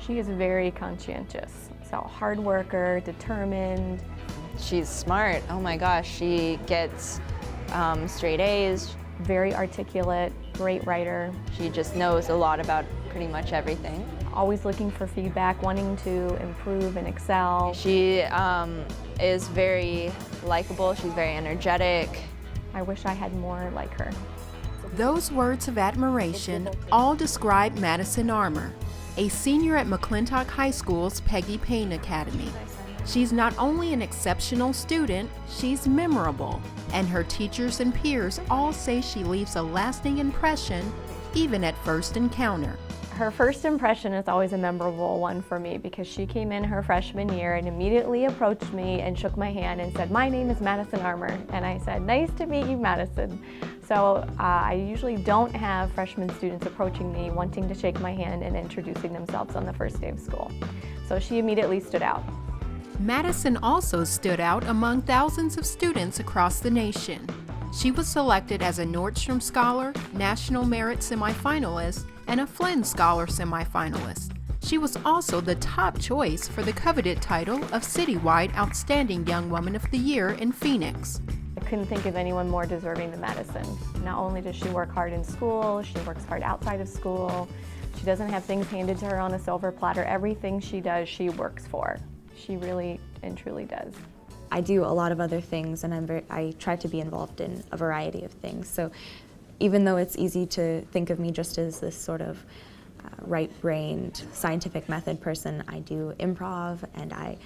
She is very conscientious, so hard worker, determined. She's smart. Oh my gosh, she gets straight A's. Very articulate, great writer. She just knows a lot about pretty much everything. Always looking for feedback, wanting to improve and excel. She is very likable. She's very energetic. I wish I had more like her. Those words of admiration all describe Madison Armour, a senior at McClintock High School's Peggy Payne Academy. She's not only an exceptional student, she's memorable, and her teachers and peers all say she leaves a lasting impression, even at first encounter. Her first impression is always a memorable one for me because she came in her freshman year and immediately approached me and shook my hand and said, "My name is Madison Armour." And I said, "Nice to meet you, Madison." So I usually don't have freshman students approaching me wanting to shake my hand and introducing themselves on the first day of school. So she immediately stood out. Madison also stood out among thousands of students across the nation. She was selected as a Nordstrom Scholar, National Merit Semifinalist, and a Flynn Scholar Semifinalist. She was also the top choice for the coveted title of Citywide Outstanding Young Woman of the Year in Phoenix. I couldn't think of anyone more deserving than Madison. Not only does she work hard in school, she works hard outside of school. She doesn't have things handed to her on a silver platter. Everything she does, she works for. She really and truly does. I do a lot of other things, and I try to be involved in a variety of things. So even though it's easy to think of me just as this sort of right-brained scientific method person, I do improv, and I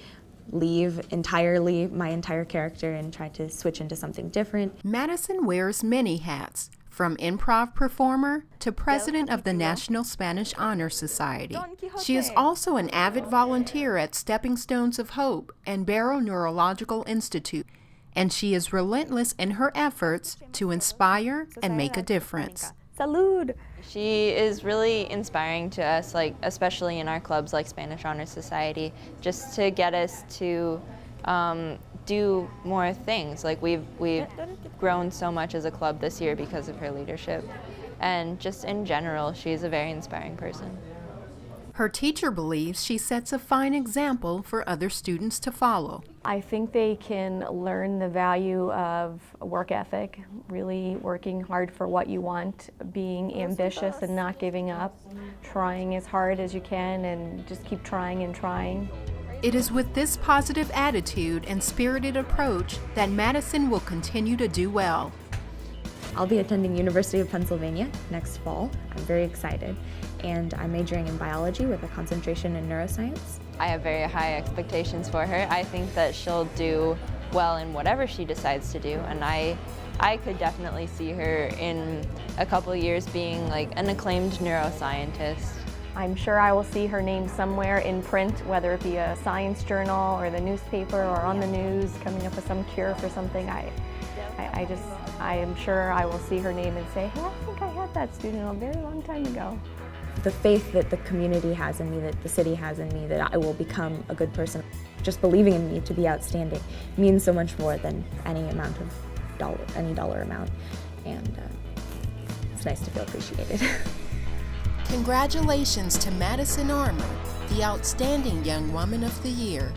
leave entirely my entire character and try to switch into something different. Madison wears many hats, from improv performer to president of the National Spanish Honor Society. She is also an avid volunteer at Stepping Stones of Hope and Barrow Neurological Institute, and she is relentless in her efforts to inspire and make a difference. Salud! She is really inspiring to us, like especially in our clubs like Spanish Honor Society, just to get us to do more things. Like we've grown so much as a club this year because of her leadership, and just in general, she's a very inspiring person. Her teacher believes she sets a fine example for other students to follow. I think they can learn the value of work ethic, really working hard for what you want, being ambitious and not giving up, trying as hard as you can and just keep trying and trying. It is with this positive attitude and spirited approach that Madison will continue to do well. I'll be attending University of Pennsylvania next fall. I'm very excited, and I'm majoring in biology with a concentration in neuroscience. I have very high expectations for her. I think that she'll do well in whatever she decides to do, and I could definitely see her in a couple years being like an acclaimed neuroscientist. I'm sure I will see her name somewhere in print, whether it be a science journal or the newspaper or on the news, coming up with some cure for something. I am sure I will see her name and say, hey, I think I had that student a very long time ago. The faith that the community has in me, that the city has in me, that I will become a good person, just believing in me to be outstanding, means so much more than any dollar amount, and it's nice to feel appreciated. Congratulations to Madison Armour, the Outstanding Young Woman of the Year.